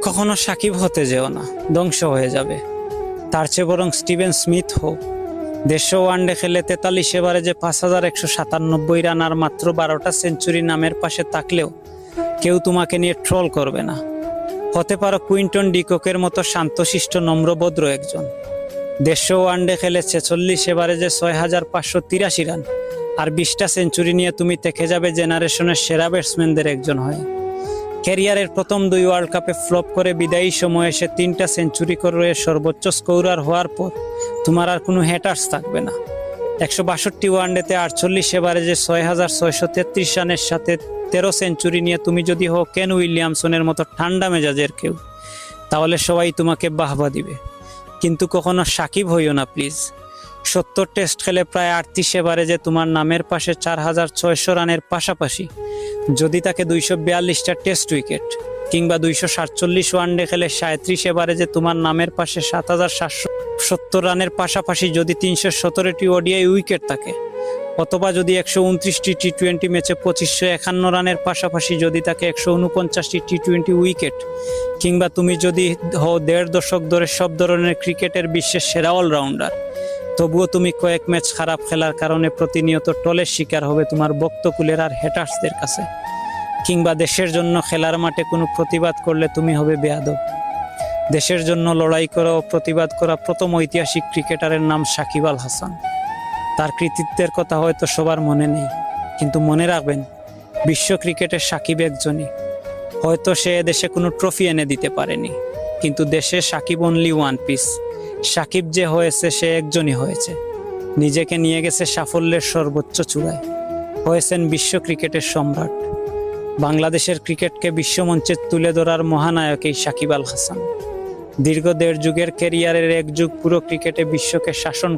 কখনো সাকিব হতে যেও না, ধ্বংস হয়ে যাবে। তার চেয়ে বরং স্টিভেন স্মিথ হোক। 150 ওয়ানডে খেলে 43 এভারেজে 5197 রান আর মাত্র 12টা সেঞ্চুরি নামের পাশে থাকলেও কেউ তোমাকে নিয়ে ট্রল করবে না। হতে পারো কুইন্টন ডিককের মতো শান্তশিষ্ট নম্রভদ্র একজন। 150 ওয়ানডে খেলে 46 এভারেজে 6583 রান আর 20টা সেঞ্চুরি নিয়ে তুমি থেকে যাবে জেনারেশনের সেরা ব্যাটসম্যানদের একজন হয়ে। ক্যারিয়ারের প্রথম 2 ওয়ার্ল্ড কাপে ফ্লপ করে বিদায়ী সময়ে এসে 3টা সেঞ্চুরি করে সর্বোচ্চ স্কোরার হওয়ার পর তোমার আর কোনো হ্যাটার্স থাকবে না। 162 ওয়ানডেতে 48 এভারেজে 6633 রানের সাথে 13 সেঞ্চুরি নিয়ে তুমি যদি হও কেন উইলিয়ামসনের মতো ঠান্ডা মেজাজের কেউ, তাহলে সবাই তোমাকে বাহবা দিবে। কিন্তু কখনো সাকিব হইও না প্লিজ। 70 টেস্ট খেলে প্রায় 38 এভারেজে তোমার নামের পাশে 4600 রানের পাশাপাশি যদি তাকে 242টা টেস্ট উইকেট কিংবা 247 ওয়ানডে খেলে 37 এভারেজে তোমার নামের পাশে 7770 রানের পাশাপাশি যদি 317টি ওডিআই উইকেট থাকে, অথবা যদি 129টি টি20 ম্যাচে 2551 রানের পাশাপাশি যদি তাকে 149টি টি20 উইকেট কিংবা তুমি যদি হও 1.5 দশক ধরে সব ধরনের ক্রিকেটের বিশ্বের সেরা অলরাউন্ডার, তবুও তুমি কয়েক ম্যাচ খারাপ খেলার কারণে প্রতিনিয়ত টলের শিকার হবে তোমার ভক্তকুলের আর হ্যাটার্সদের কাছে। কিংবা দেশের জন্য খেলার মাঠে কোনো প্রতিবাদ করলে তুমি হবে বেয়াদব। দেশের জন্য লড়াই করা ও প্রতিবাদ করা প্রথম ঐতিহাসিক ক্রিকেটারের নাম সাকিব আল হাসান। তার কৃতিত্বের কথা হয়তো সবার মনে নেই, কিন্তু মনে রাখবেন বিশ্ব ক্রিকেটের সাকিব একজনই। হয়তো সে দেশে কোনো ট্রফি এনে দিতে পারেনি, কিন্তু দেশে Shakib only one piece. Shakib যে হয়েছে সে একজনই হয়েছে, নিজেকে নিয়ে গেছে সাফল্যের সর্বোচ্চ চূড়ায়, হয়েছেন বিশ্ব ক্রিকেটের সম্রাট। বাংলাদেশের ক্রিকেটকে বিশ্বমঞ্চে তুলে ধরার মহানায়ক এই সাকিব আল হাসান। দীর্ঘ 1.5 যুগের ক্যারিয়ারের 1 যুগ পুরো ক্রিকেটে বিশ্বকে শাসন